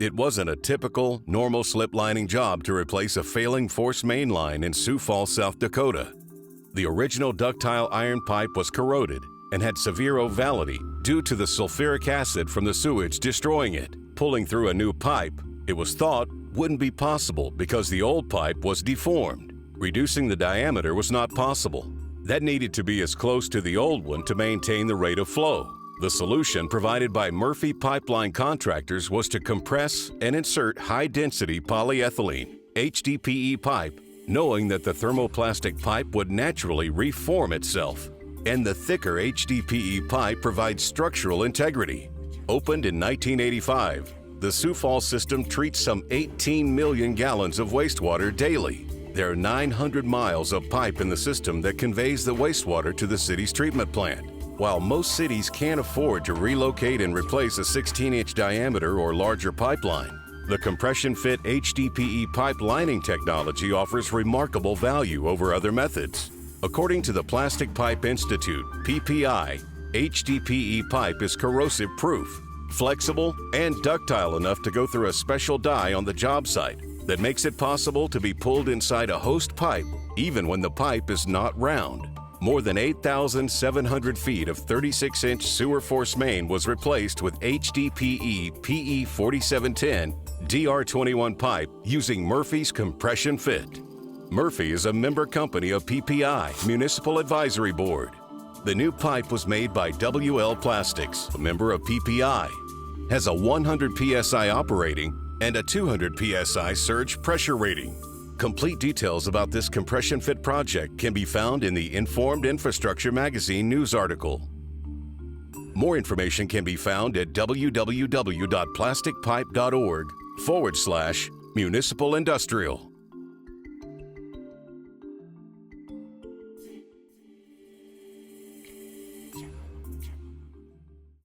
It wasn't a typical, normal slip lining job to replace a failing force main line in Sioux Falls, South Dakota. The original ductile iron pipe was corroded and had severe ovality due to the sulfuric acid from the sewage destroying it. Pulling through a new pipe, it was thought, wouldn't be possible because the old pipe was deformed. Reducing the diameter was not possible. That needed to be as close to the old one to maintain the rate of flow. The solution provided by Murphy Pipeline Contractors was to compress and insert high-density polyethylene, HDPE pipe, knowing that the thermoplastic pipe would naturally reform itself. And the thicker HDPE pipe provides structural integrity. Opened in 1985, the Sioux Falls system treats some 18 million gallons of wastewater daily. There are 900 miles of pipe in the system that conveys the wastewater to the city's treatment plant. While most cities can't afford to relocate and replace a 16-inch diameter or larger pipeline, the CompressionFit HDPE pipe lining technology offers remarkable value over other methods. According to the Plastic Pipe Institute, PPI, HDPE pipe is corrosive-proof, flexible, and ductile enough to go through a special die on the job site that makes it possible to be pulled inside a host pipe even when the pipe is not round. More than 8,700 feet of 36-inch sewer force main was replaced with HDPE PE 4710 DR21 pipe using Murphy's CompressionFit. Murphy is a member company of PPI Municipal Advisory Board. The new pipe was made by WL Plastics, a member of PPI, has a 100 psi operating and a 200 psi surge pressure rating. Complete details about this CompressionFit project can be found in the Informed Infrastructure Magazine news article. More information can be found at www.plasticpipe.org/municipal industrial.